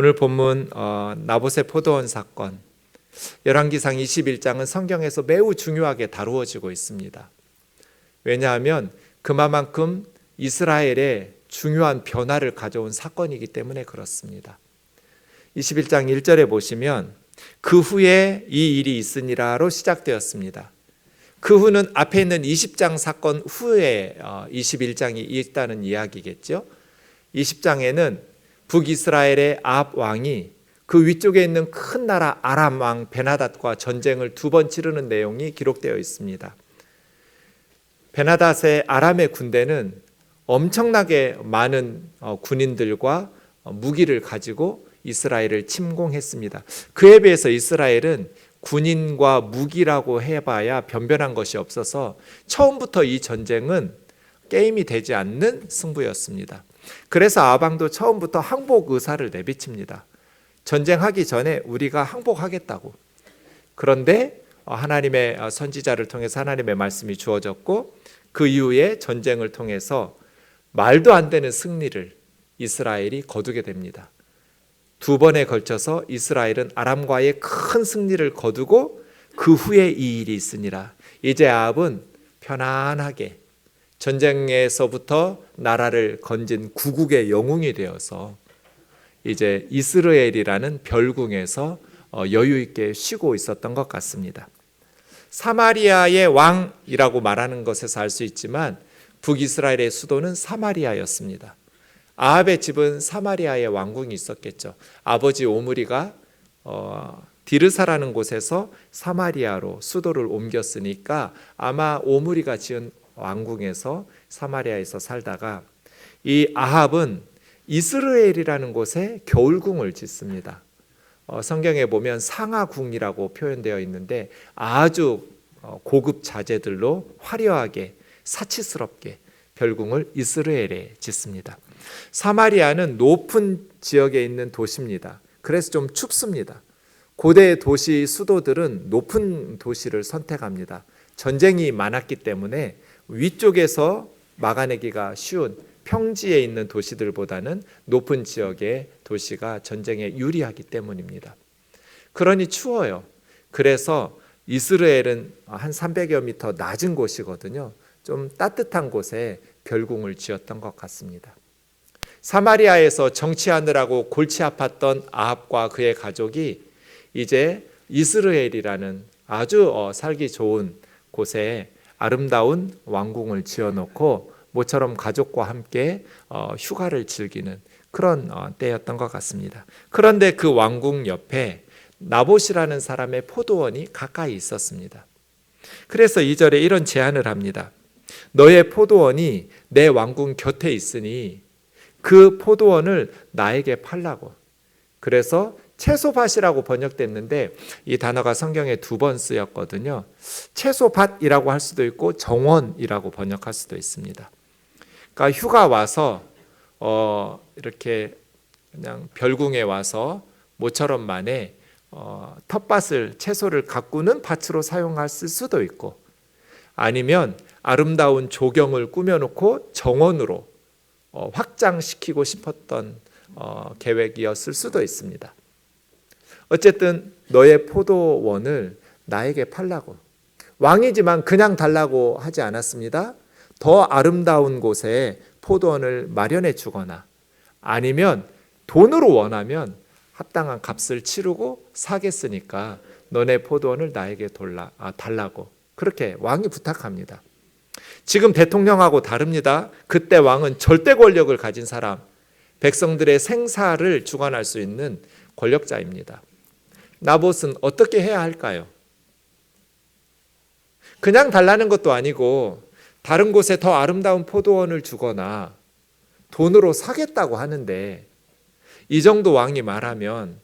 오늘 본문 나봇의 포도원 사건, 열왕기상 21장은 성경에서 매우 중요하게 다루어지고 있습니다. 왜냐하면 그만큼 이스라엘에 중요한 변화를 가져온 사건이기 때문에 그렇습니다. 21장 1절에 보시면 그 후에 이 일이 있으니라로 시작되었습니다. 그 후는 앞에 있는 20장 사건 후에 21장이 있다는 이야기겠죠. 20장에는 북이스라엘의 아합 왕이 그 위쪽에 있는 큰 나라 아람 왕 베나닷과 전쟁을 2번 치르는 내용이 기록되어 있습니다. 베나닷의 아람의 군대는 엄청나게 많은 군인들과 무기를 가지고 이스라엘을 침공했습니다. 그에 비해서 이스라엘은 군인과 무기라고 해봐야 변변한 것이 없어서 처음부터 이 전쟁은 게임이 되지 않는 승부였습니다. 그래서 아합 왕도 처음부터 항복 의사를 내비칩니다. 전쟁하기 전에 우리가 항복하겠다고. 그런데 하나님의 선지자를 통해서 하나님의 말씀이 주어졌고 그 이후에 전쟁을 통해서 말도 안 되는 승리를 이스라엘이 거두게 됩니다. 2번에 걸쳐서 이스라엘은 아람과의 큰 승리를 거두고 그 후에 이 일이 있으니라. 이제 아합은 편안하게 전쟁에서부터 나라를 건진 구국의 영웅이 되어서 이제 이스라엘이라는 별궁에서 여유 있게 쉬고 있었던 것 같습니다. 사마리아의 왕이라고 말하는 것에서 알 수 있지만 북이스라엘의 수도는 사마리아였습니다. 아합의 집은 사마리아의 왕궁이 있었겠죠. 아버지 오므리가 디르사라는 곳에서 사마리아로 수도를 옮겼으니까 아마 오므리가 지은 왕궁에서 사마리아에서 살다가 이 아합은 이스라엘이라는 곳에 겨울궁을 짓습니다. 성경에 보면 상하궁이라고 표현되어 있는데 아주 고급 자재들로 화려하게 사치스럽게 별궁을 이스라엘에 짓습니다. 사마리아는 높은 지역에 있는 도시입니다. 그래서 좀 춥습니다. 고대 도시 수도들은 높은 도시를 선택합니다. 전쟁이 많았기 때문에 위쪽에서 막아내기가 쉬운 평지에 있는 도시들보다는 높은 지역의 도시가 전쟁에 유리하기 때문입니다. 그러니 추워요. 그래서 이스라엘은 한 300여 미터 낮은 곳이거든요. 좀 따뜻한 곳에 별궁을 지었던 것 같습니다. 사마리아에서 정치하느라고 골치 아팠던 아합과 그의 가족이 이제 이스라엘이라는 아주 살기 좋은 곳에 아름다운 왕궁을 지어놓고 모처럼 가족과 함께 휴가를 즐기는 그런 때였던 것 같습니다. 그런데 그 왕궁 옆에 나봇이라는 사람의 포도원이 가까이 있었습니다. 그래서 2절에 이런 제안을 합니다. 너의 포도원이 내 왕궁 곁에 있으니 그 포도원을 나에게 팔라고. 그래서 채소밭이라고 번역됐는데 이 단어가 성경에 2번 쓰였거든요. 채소밭이라고 할 수도 있고 정원이라고 번역할 수도 있습니다. 그러니까 휴가 와서 이렇게 그냥 별궁에 와서 모처럼 만에 텃밭을 채소를 가꾸는 밭으로 사용할 수도 있고 아니면 아름다운 조경을 꾸며놓고 정원으로 확장시키고 싶었던 계획이었을 수도 있습니다. 어쨌든 너의 포도원을 나에게 팔라고. 왕이지만 그냥 달라고 하지 않았습니다. 더 아름다운 곳에 포도원을 마련해 주거나 아니면 돈으로 원하면 합당한 값을 치르고 사겠으니까 너네 포도원을 나에게 달라고. 그렇게 왕이 부탁합니다. 지금 대통령하고 다릅니다. 그때 왕은 절대 권력을 가진 사람, 백성들의 생사를 주관할 수 있는 권력자입니다. 나봇은 어떻게 해야 할까요? 그냥 달라는 것도 아니고 다른 곳에 더 아름다운 포도원을 주거나 돈으로 사겠다고 하는데 이 정도 왕이 말하면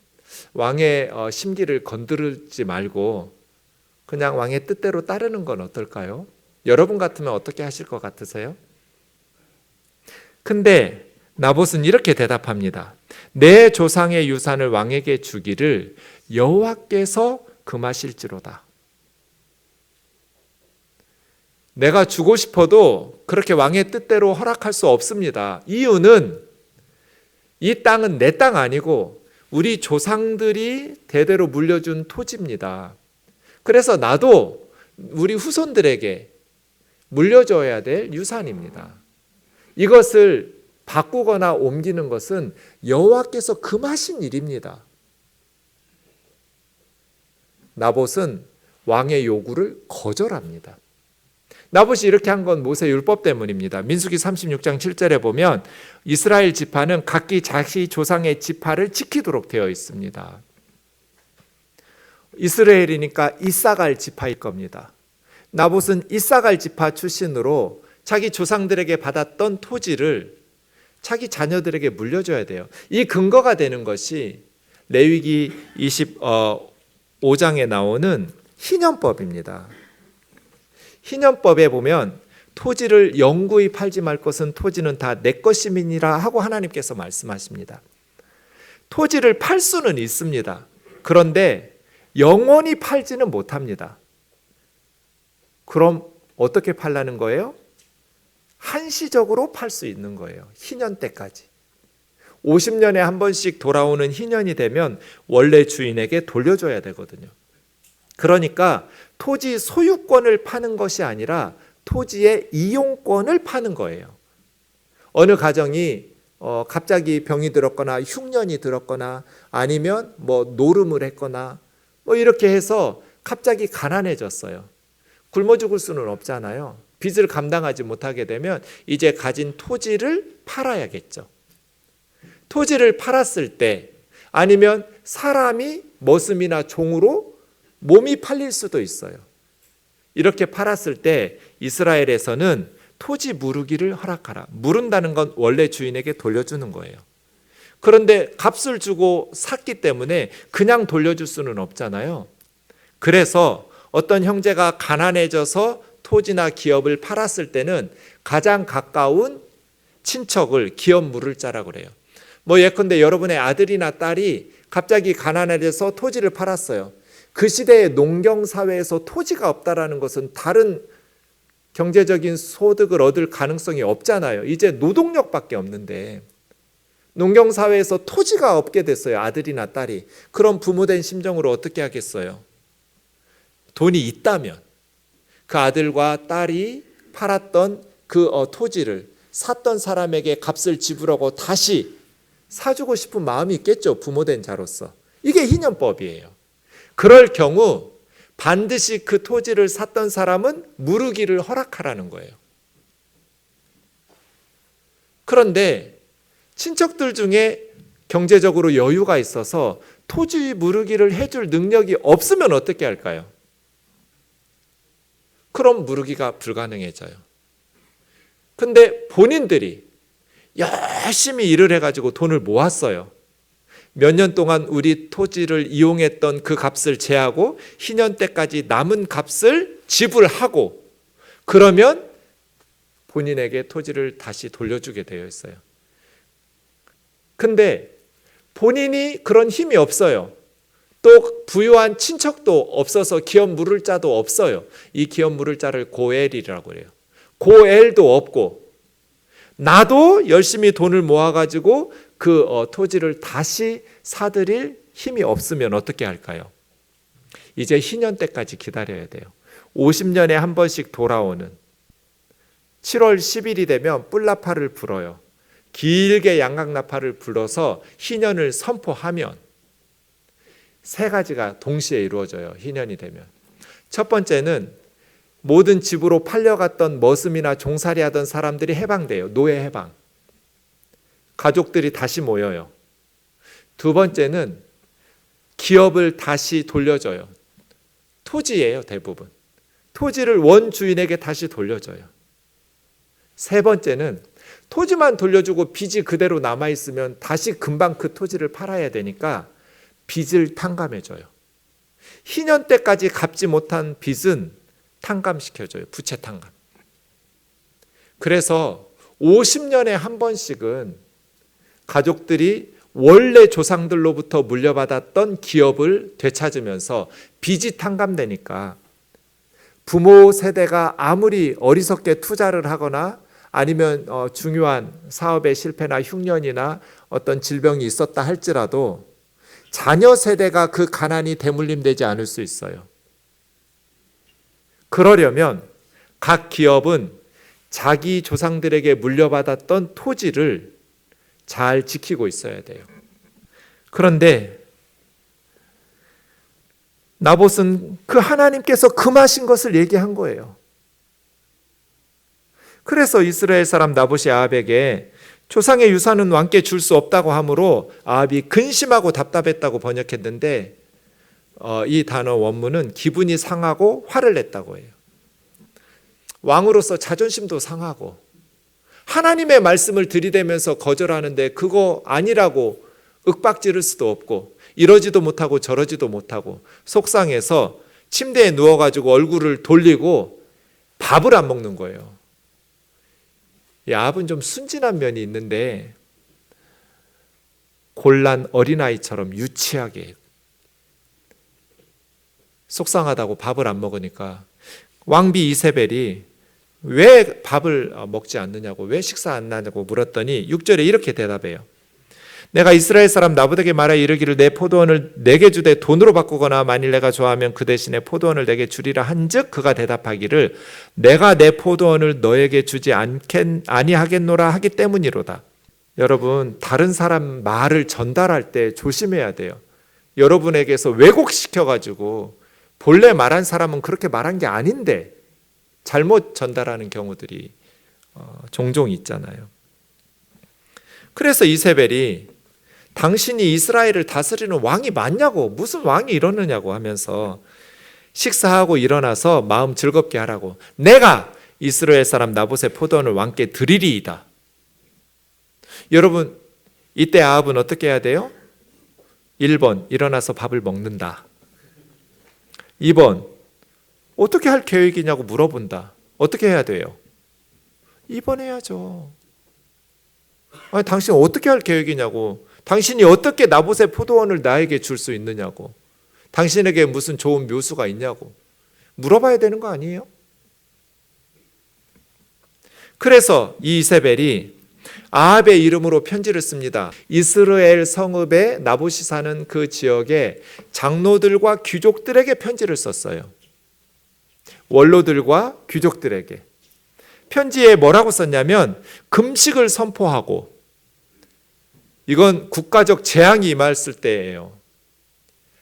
왕의 심기를 건드리지 말고 그냥 왕의 뜻대로 따르는 건 어떨까요? 여러분 같으면 어떻게 하실 것 같으세요? 근데 나봇은 이렇게 대답합니다. 내 조상의 유산을 왕에게 주기를 여호와께서 금하실지로다. 내가 주고 싶어도 그렇게 왕의 뜻대로 허락할 수 없습니다. 이유는 이 땅은 내 땅 아니고 우리 조상들이 대대로 물려준 토지입니다. 그래서 나도 우리 후손들에게 물려줘야 될 유산입니다. 이것을 바꾸거나 옮기는 것은 여호와께서 금하신 일입니다. 나봇은 왕의 요구를 거절합니다. 나봇이 이렇게 한 건 모세 율법 때문입니다. 민수기 36장 7절에 보면 이스라엘 지파는 각기 자기 조상의 지파를 지키도록 되어 있습니다. 이스라엘이니까 이사갈 지파일 겁니다. 나봇은 이사갈 지파 출신으로 자기 조상들에게 받았던 토지를 자기 자녀들에게 물려줘야 돼요. 이 근거가 되는 것이 레위기 25장에 나오는 희년법입니다. 희년법에 보면 토지를 영구히 팔지 말 것은 토지는 다 내 것임이니라 하고 하나님께서 말씀하십니다. 토지를 팔 수는 있습니다. 그런데 영원히 팔지는 못합니다. 그럼 어떻게 팔라는 거예요? 한시적으로 팔 수 있는 거예요. 희년 때까지. 50년에 한 번씩 돌아오는 희년이 되면 원래 주인에게 돌려줘야 되거든요. 그러니까 토지 소유권을 파는 것이 아니라 토지의 이용권을 파는 거예요. 어느 가정이 갑자기 병이 들었거나 흉년이 들었거나 아니면 노름을 했거나 이렇게 해서 갑자기 가난해졌어요. 굶어 죽을 수는 없잖아요. 빚을 감당하지 못하게 되면 이제 가진 토지를 팔아야겠죠. 토지를 팔았을 때 아니면 사람이 머슴이나 종으로 몸이 팔릴 수도 있어요. 이렇게 팔았을 때 이스라엘에서는 토지 무르기를 허락하라. 무른다는 건 원래 주인에게 돌려주는 거예요. 그런데 값을 주고 샀기 때문에 그냥 돌려줄 수는 없잖아요. 그래서 어떤 형제가 가난해져서 토지나 기업을 팔았을 때는 가장 가까운 친척을 기업 물을 자라고 그래요. 예컨대 여러분의 아들이나 딸이 갑자기 가난해져서 토지를 팔았어요. 그 시대의 농경사회에서 토지가 없다라는 것은 다른 경제적인 소득을 얻을 가능성이 없잖아요. 이제 노동력밖에 없는데 농경사회에서 토지가 없게 됐어요. 아들이나 딸이. 그럼 부모된 심정으로 어떻게 하겠어요? 돈이 있다면 그 아들과 딸이 팔았던 그 토지를 샀던 사람에게 값을 지불하고 다시 사주고 싶은 마음이 있겠죠. 부모된 자로서. 이게 희년법이에요. 그럴 경우 반드시 그 토지를 샀던 사람은 무르기를 허락하라는 거예요. 그런데 친척들 중에 경제적으로 여유가 있어서 토지 무르기를 해줄 능력이 없으면 어떻게 할까요? 그럼 무르기가 불가능해져요. 근데 본인들이 열심히 일을 해가지고 돈을 모았어요. 몇 년 동안 우리 토지를 이용했던 그 값을 제하고 희년 때까지 남은 값을 지불하고 그러면 본인에게 토지를 다시 돌려주게 되어 있어요. 근데 본인이 그런 힘이 없어요. 또 부유한 친척도 없어서 기업 물을 자도 없어요. 이 기업 물을 자를 고엘이라고 해요. 고엘도 없고 나도 열심히 돈을 모아가지고 그 토지를 다시 사들일 힘이 없으면 어떻게 할까요? 이제 희년 때까지 기다려야 돼요. 50년에 한 번씩 돌아오는 7월 10일이 되면 뿔나파를 불어요. 길게 양각나파를 불어서 희년을 선포하면 세 가지가 동시에 이루어져요. 희년이 되면. 첫 번째는 모든 집으로 팔려갔던 머슴이나 종살이 하던 사람들이 해방돼요. 노예 해방. 가족들이 다시 모여요. 두 번째는 기업을 다시 돌려줘요. 토지예요, 대부분. 토지를 원주인에게 다시 돌려줘요. 세 번째는 토지만 돌려주고 빚이 그대로 남아있으면 다시 금방 그 토지를 팔아야 되니까 빚을 탕감해줘요. 희년 때까지 갚지 못한 빚은 탕감시켜줘요. 부채 탕감. 그래서 50년에 한 번씩은 가족들이 원래 조상들로부터 물려받았던 기업을 되찾으면서 빚이 탕감되니까 부모 세대가 아무리 어리석게 투자를 하거나 아니면 중요한 사업의 실패나 흉년이나 어떤 질병이 있었다 할지라도 자녀 세대가 그 가난이 대물림되지 않을 수 있어요. 그러려면 각 기업은 자기 조상들에게 물려받았던 토지를 잘 지키고 있어야 돼요. 그런데 나봇은 그 하나님께서 금하신 것을 얘기한 거예요. 그래서 이스라엘 사람 나봇이 아합에게 조상의 유산은 왕께 줄 수 없다고 하므로 아합이 근심하고 답답했다고 번역했는데 이 단어 원문은 기분이 상하고 화를 냈다고 해요. 왕으로서 자존심도 상하고 하나님의 말씀을 들이대면서 거절하는데 그거 아니라고 윽박지를 수도 없고 이러지도 못하고 저러지도 못하고 속상해서 침대에 누워가지고 얼굴을 돌리고 밥을 안 먹는 거예요. 이 아합은 좀 순진한 면이 있는데 곤란 어린아이처럼 유치하게 속상하다고 밥을 안 먹으니까 왕비 이세벨이 왜 밥을 먹지 않느냐고, 왜 식사 안 하냐고 물었더니 6절에 이렇게 대답해요. 내가 이스라엘 사람 나봇에게 말하여 이르기를 내 포도원을 내게 주되 돈으로 바꾸거나 만일 내가 좋아하면 그 대신에 포도원을 내게 주리라 한즉 그가 대답하기를 내가 내 포도원을 너에게 주지 아니하겠노라 하기 때문이로다. 여러분, 다른 사람 말을 전달할 때 조심해야 돼요. 여러분에게서 왜곡시켜가지고 본래 말한 사람은 그렇게 말한 게 아닌데 잘못 전달하는 경우들이 종종 있잖아요. 그래서 이세벨이 당신이 이스라엘을 다스리는 왕이 맞냐고, 무슨 왕이 이러느냐고 하면서 식사하고 일어나서 마음 즐겁게 하라고 내가 이스라엘 사람 나봇의 포도원을 왕께 드리리이다. 여러분, 이때 아합은 어떻게 해야 돼요? 1번 일어나서 밥을 먹는다. 2번 어떻게 할 계획이냐고 물어본다. 어떻게 해야 돼요? 2번 해야죠. 아니, 당신 어떻게 할 계획이냐고, 당신이 어떻게 나봇의 포도원을 나에게 줄 수 있느냐고, 당신에게 무슨 좋은 묘수가 있냐고 물어봐야 되는 거 아니에요? 그래서 이 이세벨이 아합의 이름으로 편지를 씁니다. 이스라엘 성읍에 나봇이 사는 그 지역의 장로들과 귀족들에게 편지를 썼어요. 원로들과 귀족들에게. 편지에 뭐라고 썼냐면 금식을 선포하고, 이건 국가적 재앙이 임했을 때예요.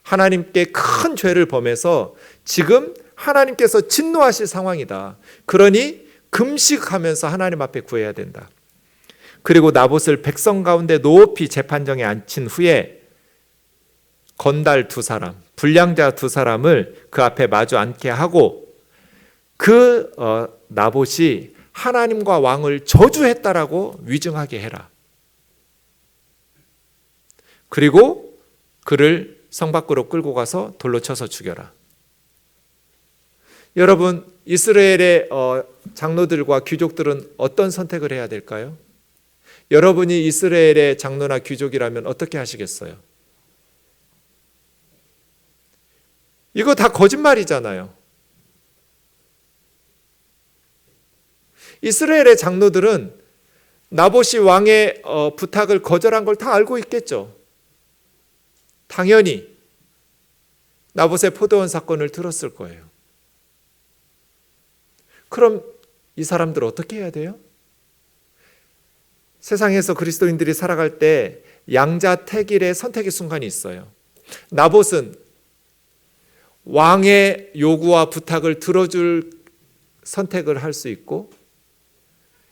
하나님께 큰 죄를 범해서 지금 하나님께서 진노하실 상황이다. 그러니 금식하면서 하나님 앞에 구해야 된다. 그리고 나봇을 백성 가운데 높이 재판정에 앉힌 후에 건달 2사람, 불량자 2사람을 그 앞에 마주 앉게 하고 그 나봇이 하나님과 왕을 저주했다라고 위증하게 해라. 그리고 그를 성 밖으로 끌고 가서 돌로 쳐서 죽여라. 여러분, 이스라엘의 장로들과 귀족들은 어떤 선택을 해야 될까요? 여러분이 이스라엘의 장로나 귀족이라면 어떻게 하시겠어요? 이거 다 거짓말이잖아요. 이스라엘의 장로들은 나봇이 왕의 부탁을 거절한 걸 다 알고 있겠죠. 당연히 나봇의 포도원 사건을 들었을 거예요. 그럼 이 사람들 어떻게 해야 돼요? 세상에서 그리스도인들이 살아갈 때 양자택일의 선택의 순간이 있어요. 나봇은 왕의 요구와 부탁을 들어줄 선택을 할 수 있고,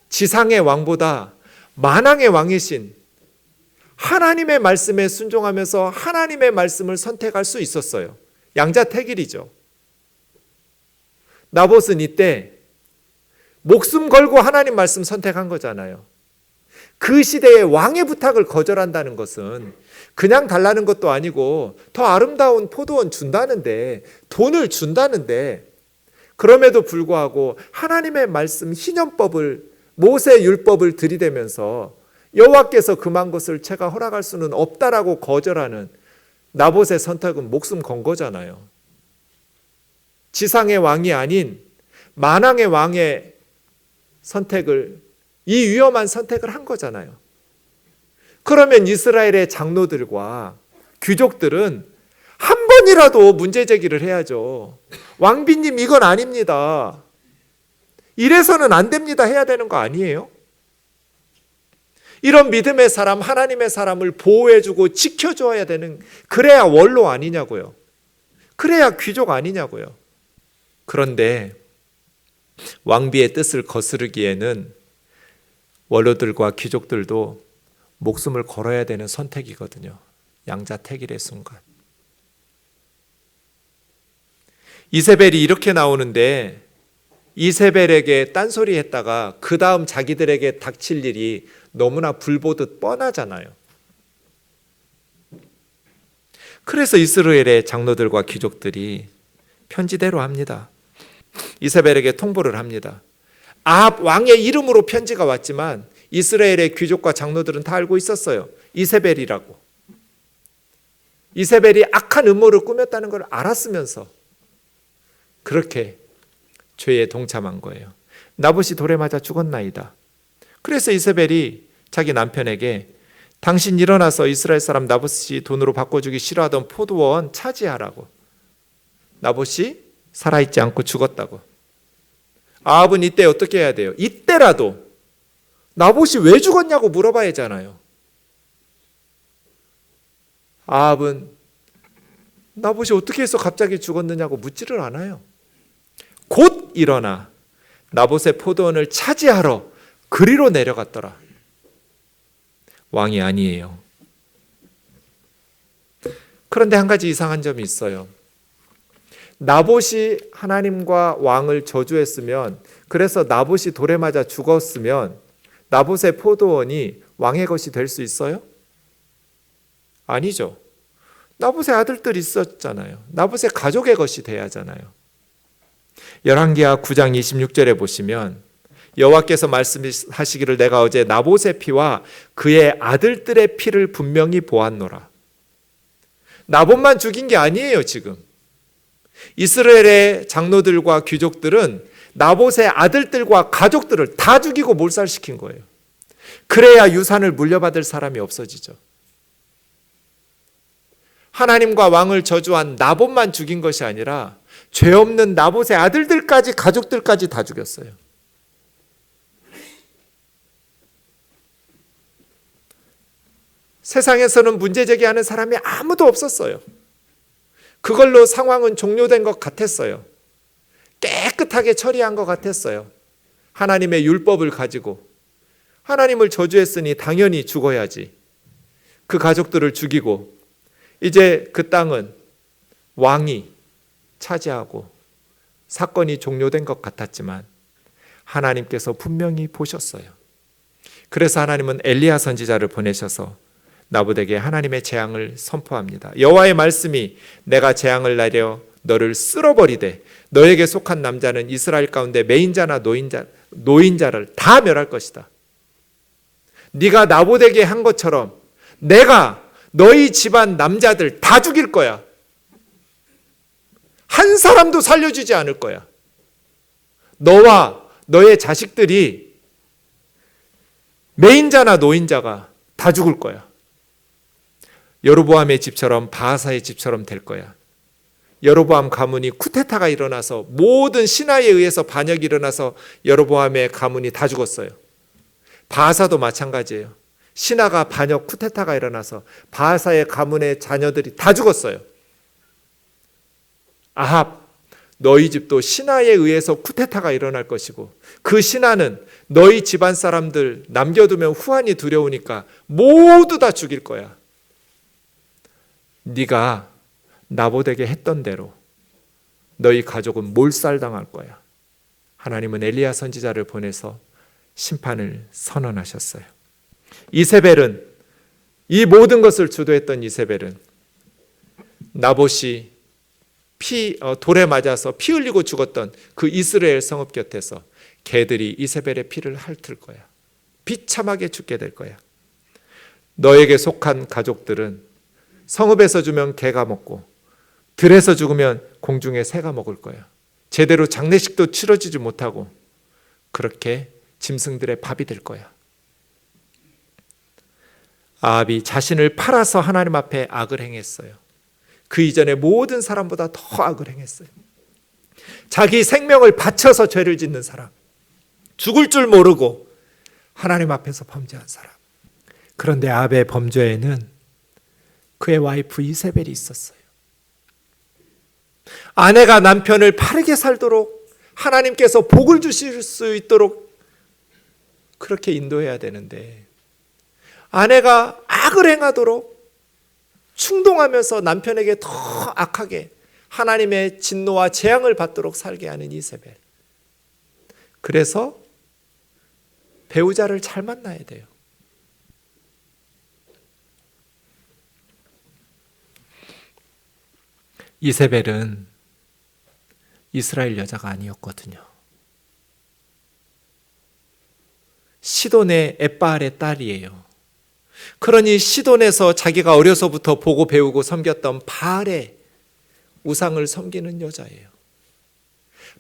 지상의 왕보다 만왕의 왕이신 하나님의 말씀에 순종하면서 하나님의 말씀을 선택할 수 있었어요. 양자택일이죠. 나봇은 이때 목숨 걸고 하나님 말씀 선택한 거잖아요. 그 시대의 왕의 부탁을 거절한다는 것은 그냥 달라는 것도 아니고 더 아름다운 포도원 준다는데, 돈을 준다는데, 그럼에도 불구하고 하나님의 말씀 희년법을, 모세 율법을 들이대면서 여호와께서 금한 것을 제가 허락할 수는 없다라고 거절하는 나봇의 선택은 목숨 건 거잖아요. 지상의 왕이 아닌 만왕의 왕의 선택을, 이 위험한 선택을 한 거잖아요. 그러면 이스라엘의 장로들과 귀족들은 한 번이라도 문제 제기를 해야죠. 왕비님 이건 아닙니다. 이래서는 안 됩니다. 해야 되는 거 아니에요? 이런 믿음의 사람, 하나님의 사람을 보호해주고 지켜줘야 되는, 그래야 원로 아니냐고요. 그래야 귀족 아니냐고요. 그런데 왕비의 뜻을 거스르기에는 원로들과 귀족들도 목숨을 걸어야 되는 선택이거든요. 양자택일의 순간. 이세벨이 이렇게 나오는데 이세벨에게 딴소리 했다가 그 다음 자기들에게 닥칠 일이 너무나 불보듯 뻔하잖아요. 그래서 이스라엘의 장로들과 귀족들이 편지대로 합니다. 이세벨에게 통보를 합니다. 아합 왕의 이름으로 편지가 왔지만 이스라엘의 귀족과 장로들은 다 알고 있었어요. 이세벨이라고. 이세벨이 악한 음모를 꾸몄다는 걸 알았으면서 그렇게 죄에 동참한 거예요. 나봇이 돌에 맞아 죽었나이다. 그래서 이세벨이 자기 남편에게 당신 일어나서 이스라엘 사람 나봇이 돈으로 바꿔주기 싫어하던 포도원 차지하라고. 나봇이 살아있지 않고 죽었다고. 아합은 이때 어떻게 해야 돼요? 이때라도 나봇이 왜 죽었냐고 물어봐야 하잖아요. 아합은 나봇이 어떻게 해서 갑자기 죽었느냐고 묻지를 않아요. 곧 일어나 나봇의 포도원을 차지하러 그리로 내려갔더라. 왕이 아니에요. 그런데 한 가지 이상한 점이 있어요. 나봇이 하나님과 왕을 저주했으면, 그래서 나봇이 돌에 맞아 죽었으면 나봇의 포도원이 왕의 것이 될 수 있어요? 아니죠. 나봇의 아들들이 있었잖아요. 나봇의 가족의 것이 돼야 하잖아요. 열왕기하 9장 26절에 보시면 여호와께서 말씀하시기를 내가 어제 나봇의 피와 그의 아들들의 피를 분명히 보았노라. 나봇만 죽인 게 아니에요. 지금 이스라엘의 장로들과 귀족들은 나봇의 아들들과 가족들을 다 죽이고 몰살시킨 거예요. 그래야 유산을 물려받을 사람이 없어지죠. 하나님과 왕을 저주한 나봇만 죽인 것이 아니라 죄 없는 나봇의 아들들까지, 가족들까지 다 죽였어요. 세상에서는 문제 제기하는 사람이 아무도 없었어요. 그걸로 상황은 종료된 것 같았어요. 깨끗하게 처리한 것 같았어요. 하나님의 율법을 가지고 하나님을 저주했으니 당연히 죽어야지. 그 가족들을 죽이고 이제 그 땅은 왕이 차지하고 사건이 종료된 것 같았지만 하나님께서 분명히 보셨어요. 그래서 하나님은 엘리야 선지자를 보내셔서 나봇에게 하나님의 재앙을 선포합니다. 여호와의 말씀이 내가 재앙을 내려 너를 쓸어버리되 너에게 속한 남자는 이스라엘 가운데 매인자나 노인자를 다 멸할 것이다. 네가 나봇에게 한 것처럼 내가 너희 집안 남자들 다 죽일 거야. 한 사람도 살려주지 않을 거야. 너와 너의 자식들이 매인자나 노인자가 다 죽을 거야. 여로보암의 집처럼 바하사의 집처럼 될 거야. 여로보암 가문이 쿠데타가 일어나서 모든 신하에 의해서 반역이 일어나서 여로보암의 가문이 다 죽었어요. 바하사도 마찬가지예요. 신하가 반역 쿠데타가 일어나서 바하사의 가문의 자녀들이 다 죽었어요. 아합, 너희 집도 신하에 의해서 쿠데타가 일어날 것이고 그 신하는 너희 집안 사람들 남겨두면 후환이 두려우니까 모두 다 죽일 거야. 네가 나봇에게 했던 대로 너희 가족은 몰살당할 거야. 하나님은 엘리야 선지자를 보내서 심판을 선언하셨어요. 이세벨은, 이 모든 것을 주도했던 이세벨은 나봇이 돌에 맞아서 피 흘리고 죽었던 그 이스라엘 성읍 곁에서 개들이 이세벨의 피를 핥을 거야. 비참하게 죽게 될 거야. 너에게 속한 가족들은 성읍에서 주면 개가 먹고 들에서 죽으면 공중에 새가 먹을 거야. 제대로 장례식도 치러지지 못하고 그렇게 짐승들의 밥이 될 거야. 아합이 자신을 팔아서 하나님 앞에 악을 행했어요. 그 이전에 모든 사람보다 더 악을 행했어요. 자기 생명을 바쳐서 죄를 짓는 사람, 죽을 줄 모르고 하나님 앞에서 범죄한 사람. 그런데 아합의 범죄에는 그의 와이프 이세벨이 있었어요. 아내가 남편을 바르게 살도록 하나님께서 복을 주실 수 있도록 그렇게 인도해야 되는데, 아내가 악을 행하도록 충동하면서 남편에게 더 악하게 하나님의 진노와 재앙을 받도록 살게 하는 이세벨. 그래서 배우자를 잘 만나야 돼요. 이세벨은 이스라엘 여자가 아니었거든요. 시돈의 엣바알의 딸이에요. 그러니 시돈에서 자기가 어려서부터 보고 배우고 섬겼던 바알의 우상을 섬기는 여자예요.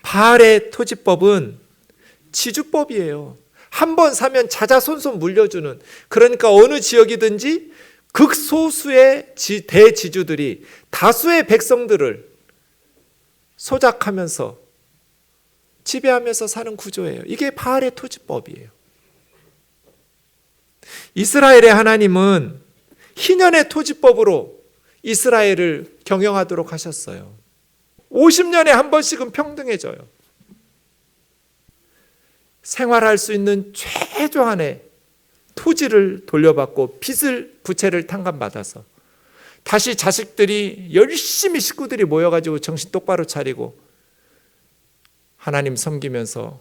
바알의 토지법은 지주법이에요. 한 번 사면 자자손손 물려주는, 그러니까 어느 지역이든지 극소수의 대지주들이 다수의 백성들을 소작하면서 지배하면서 사는 구조예요. 이게 바알의 토지법이에요. 이스라엘의 하나님은 희년의 토지법으로 이스라엘을 경영하도록 하셨어요. 50년에 한 번씩은 평등해져요. 생활할 수 있는 최소한의 토지를 돌려받고 빚을, 부채를 탕감받아서 다시 자식들이 열심히 식구들이 모여가지고 정신 똑바로 차리고 하나님 섬기면서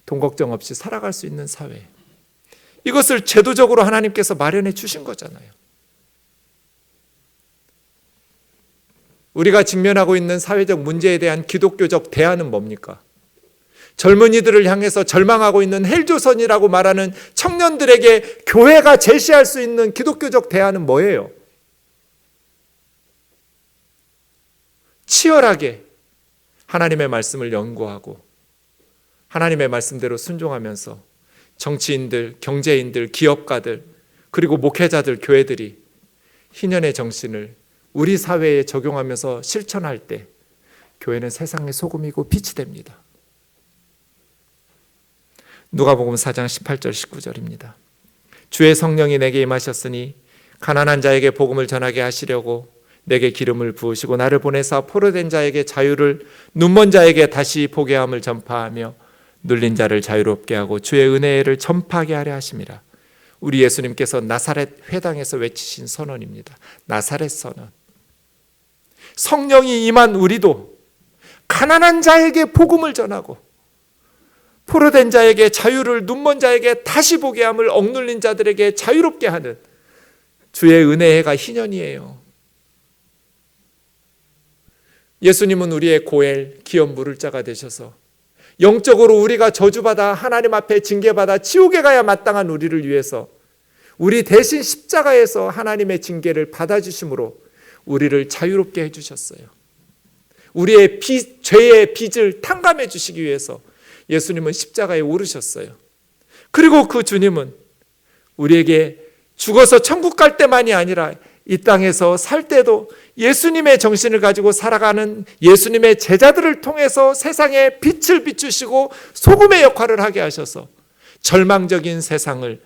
돈 걱정 없이 살아갈 수 있는 사회. 이것을 제도적으로 하나님께서 마련해 주신 거잖아요. 우리가 직면하고 있는 사회적 문제에 대한 기독교적 대안은 뭡니까? 젊은이들을 향해서 절망하고 있는 헬조선이라고 말하는 청년들에게 교회가 제시할 수 있는 기독교적 대안은 뭐예요? 치열하게 하나님의 말씀을 연구하고 하나님의 말씀대로 순종하면서 정치인들, 경제인들, 기업가들, 그리고 목회자들, 교회들이 희년의 정신을 우리 사회에 적용하면서 실천할 때 교회는 세상의 소금이고 빛이 됩니다. 누가복음 4장 18절 19절입니다. 주의 성령이 내게 임하셨으니 가난한 자에게 복음을 전하게 하시려고 내게 기름을 부으시고 나를 보내사 포로된 자에게 자유를, 눈먼 자에게 다시 보게 함을 전파하며 눌린 자를 자유롭게 하고 주의 은혜를 전파하게 하려 하심이라. 우리 예수님께서 나사렛 회당에서 외치신 선언입니다. 나사렛 선언. 성령이 임한 우리도 가난한 자에게 복음을 전하고 포로된 자에게 자유를, 눈먼 자에게 다시 보게 함을, 억눌린 자들에게 자유롭게 하는 주의 은혜의 해가 희년이에요. 예수님은 우리의 고엘, 기업 물을 자가 되셔서 영적으로 우리가 저주받아 하나님 앞에 징계받아 지옥에 가야 마땅한 우리를 위해서 우리 대신 십자가에서 하나님의 징계를 받아주심으로 우리를 자유롭게 해주셨어요. 우리의 죄의 빚을 탕감해 주시기 위해서 예수님은 십자가에 오르셨어요. 그리고 그 주님은 우리에게 죽어서 천국 갈 때만이 아니라 이 땅에서 살 때도 예수님의 정신을 가지고 살아가는 예수님의 제자들을 통해서 세상에 빛을 비추시고 소금의 역할을 하게 하셔서 절망적인 세상을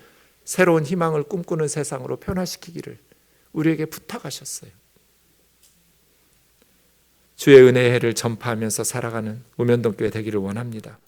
새로운 희망을 꿈꾸는 세상으로 변화시키기를 우리에게 부탁하셨어요. 주의 은혜의 해를 전파하면서 살아가는 우면동교회 되기를 원합니다.